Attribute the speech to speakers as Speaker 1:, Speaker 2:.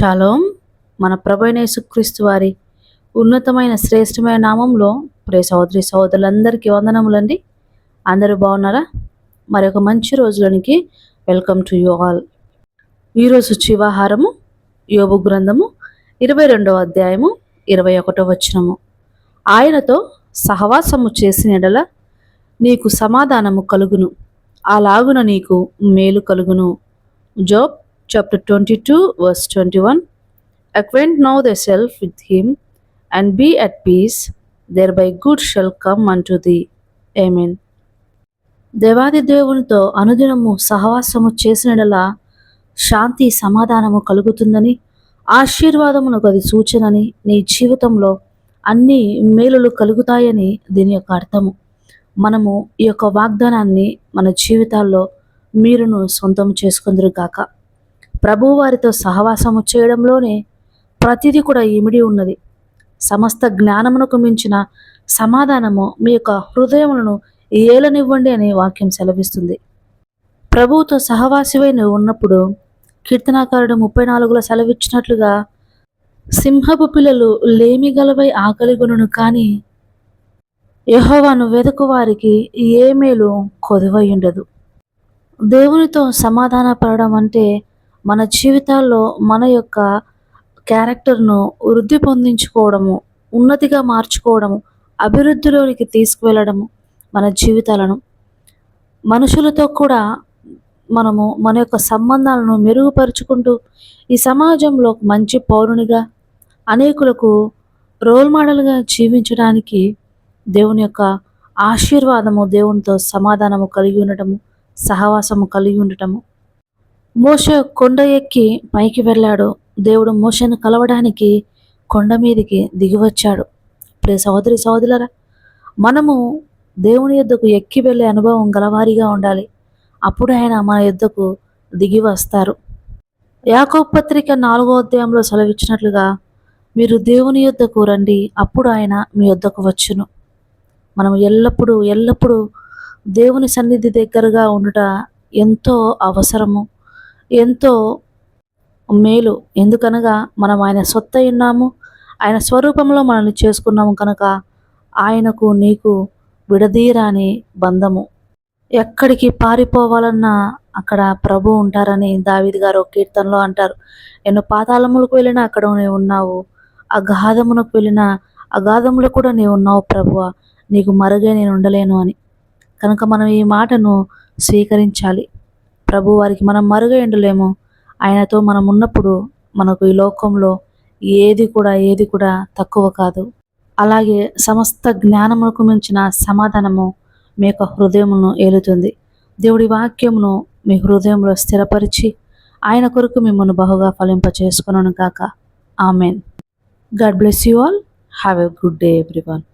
Speaker 1: Shalom. మన ప్రభు అయిన యేసుక్రీస్తు వారి ఉన్నతమైన శ్రేష్టమైన నామంలో సహోదరి సహోదరులందరికీ వందనములండి. అందరూ బాగున్నారా? మరి ఒక మంచి రోజులోనికి వెల్కమ్ టు యూ ఆల్. ఈరోజు జీవాహారము యోబు గ్రంథము 22వ అధ్యాయము 21వ వచనము. ఆయనతో సహవాసము చేసిన యెడల నీకు సమాధానము కలుగును, అలాగున నీకు మేలు కలుగును. Job chapter 22 verse 21. Acquaint now thyself with him and be at peace, thereby good shall come unto thee. Amen. దేవాది దేవునితో అనుదినము సహవాసము చేసినడలా శాంతి సమాధానము కలుగుతుందని, ఆశీర్వాదమునకు అది సూచనని, నీ జీవితంలో అన్ని మేలులు కలుగుతాయని దీని యొక్క అర్థము. మనము ఈ యొక్క వాగ్దానాన్ని మన జీవితాల్లో మీరును సొంతం చేసుకుందరు గాక. ప్రభువు వారితో సహవాసము చేయడంలోనే ప్రతిదీ కూడా ఇమిడి ఉన్నది. సమస్త జ్ఞానమునకు మించిన సమాధానము మీ యొక్క హృదయములను ఏలనివ్వండి అని వాక్యం సెలవిస్తుంది. ప్రభువుతో సహవాసివై నువ్వు ఉన్నప్పుడు కీర్తనాకారుడు 34లో సెలవిచ్చినట్లుగా, సింహపు పిల్లలు లేమిగలవై ఆకలిగొనును, కానీ యెహోవాను వెదకు వారికి ఏ మేలు కొదువై ఉండదు. దేవునితో సమాధాన పడడం అంటే మన జీవితాల్లో మన యొక్క క్యారెక్టర్ను వృద్ధి పొందించుకోవడము, ఉన్నతిగా మార్చుకోవడము, అభివృద్ధిలోనికి తీసుకువెళ్ళడము. మన జీవితాలను మనుషులతో కూడా మనము మన యొక్క సంబంధాలను మెరుగుపరుచుకుంటూ ఈ సమాజంలో మంచి పౌరునిగా, అనేకులకు రోల్ మోడల్గా జీవించడానికి దేవుని యొక్క ఆశీర్వాదము, దేవునితో సమాధానము కలిగి ఉండటము, సహవాసము కలిగి ఉండటము. మోషే కొండ ఎక్కి పైకి వెళ్ళాడు. దేవుడు మోషేను కలవడానికి కొండ మీదికి దిగి వచ్చాడు. ప్రియ సహోదరి సహోదరులారా, మనము దేవుని యొద్దకు ఎక్కి వెళ్ళే అనుభవం గలవారిగా ఉండాలి. అప్పుడు ఆయన మన యొద్దకు దిగి వస్తారు. యాకోబు పత్రిక 4వ అధ్యాయంలో సెలవిచ్చినట్లుగా, మీరు దేవుని యొద్దకు రండి, అప్పుడు ఆయన మీ యొద్దకు వచ్చును. మనం ఎల్లప్పుడూ దేవుని సన్నిధి దగ్గరగా ఉండుట ఎంతో అవసరము, ఎంతో మేలు. ఎందుకనగా మనం ఆయన సొత్తై ఉన్నాము, ఆయన స్వరూపంలో మనల్ని చేసుకున్నాము కనుక ఆయనకు నీకు విడదీరాని బంధము. ఎక్కడికి పారిపోవాలన్నా అక్కడ ప్రభు ఉంటారని దావీదు గారు ఒక కీర్తనలో అంటారు. నేను పాతాళములకు వెళ్ళినా అక్కడ నీవు ఉన్నావు, అగాధమునకు వెళ్ళినా అగాధములో కూడా నీవు ఉన్నావు ప్రభువా, నీకు మరుగే నేను ఉండలేను అని. కనుక మనం ఈ మాటను స్వీకరించాలి. ప్రభు వారికి మనం మరుగై ఉండలేము. ఆయనతో మనం ఉన్నప్పుడు మనకు ఈ లోకంలో ఏది కూడా తక్కువ కాదు. అలాగే సమస్త జ్ఞానములకు మించిన సమాధానము మీ యొక్క హృదయమును ఏలుతుంది. దేవుడి వాక్యమును మీ హృదయంలో స్థిరపరిచి ఆయన కొరకు మిమ్మల్ని బహుగా ఫలింపచేసుకొనును గాక. Amen. God bless you all. Have a good day everyone.